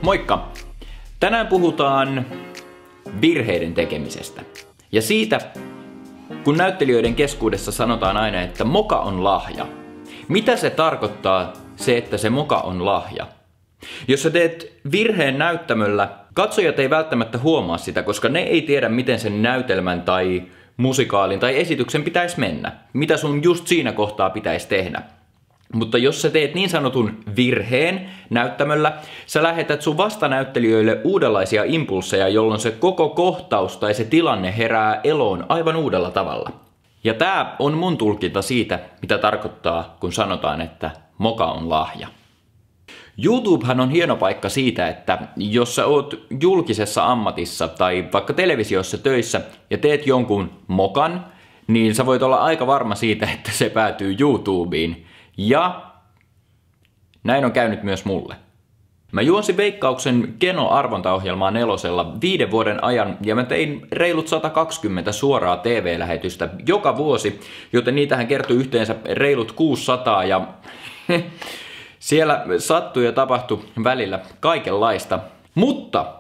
Moikka! Tänään puhutaan virheiden tekemisestä. Ja siitä, kun näyttelijöiden keskuudessa sanotaan aina, että moka on lahja. Mitä se tarkoittaa se, että se moka on lahja? Jos sä teet virheen näyttämöllä, katsojat ei välttämättä huomaa sitä, koska ne ei tiedä, miten sen näytelmän tai musikaalin tai esityksen pitäisi mennä. Mitä sun just siinä kohtaa pitäisi tehdä. Mutta jos sä teet niin sanotun virheen näyttämöllä, sä lähetät sun vastanäyttelijöille uudenlaisia impulseja, jolloin se koko kohtaus tai se tilanne herää eloon aivan uudella tavalla. Ja tää on mun tulkinta siitä, mitä tarkoittaa, kun sanotaan, että moka on lahja. YouTubehan on hieno paikka siitä, että jos sä oot julkisessa ammatissa tai vaikka televisiossa töissä ja teet jonkun mokan, niin sä voit olla aika varma siitä, että se päätyy YouTubeen. Ja näin on käynyt myös mulle. Mä juonsin Veikkauksen Keno-arvontaohjelmaa 4 5 vuoden ajan ja mä tein reilut 120 suoraa TV-lähetystä joka vuosi, joten niitähän kertoi yhteensä reilut 600 ja siellä sattui ja tapahtui välillä kaikenlaista. Mutta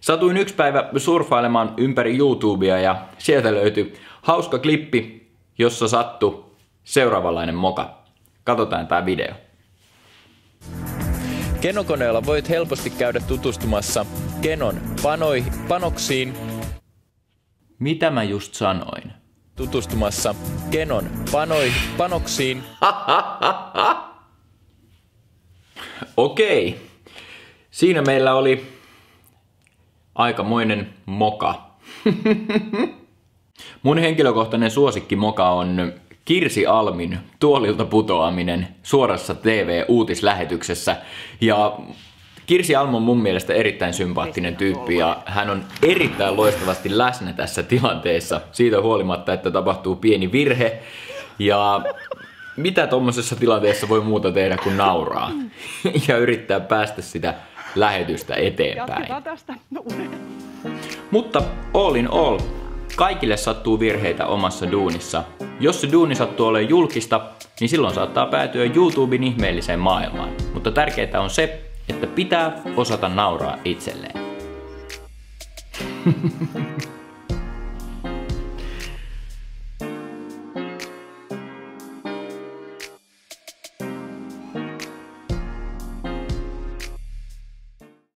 satuin yksi päivä surffailemaan ympäri YouTubea ja sieltä löytyi hauska klippi, jossa sattui seuraavanlainen moka. Katsotaan tää video. Kenokoneella voit helposti käydä tutustumassa Kenon panoksiin. Mitä mä just sanoin? Tutustumassa Kenon panoksiin. Okei. Siinä meillä oli aikamoinen moka. Mun henkilökohtainen suosikkimoka on Kirsi Almin tuolilta putoaminen suorassa TV-uutislähetyksessä. Ja Kirsi Alm on mun mielestä erittäin sympaattinen tyyppi ja hän on erittäin loistavasti läsnä tässä tilanteessa siitä huolimatta, että tapahtuu pieni virhe. Ja mitä tommosessa tilanteessa voi muuta tehdä kuin nauraa ja yrittää päästä sitä lähetystä eteenpäin. Mutta all in all, kaikille sattuu virheitä omassa duunissa. Jos se duuni sattuu olemaan julkista, niin silloin saattaa päätyä YouTuben ihmeelliseen maailmaan. Mutta tärkeintä on se, että pitää osata nauraa itselleen.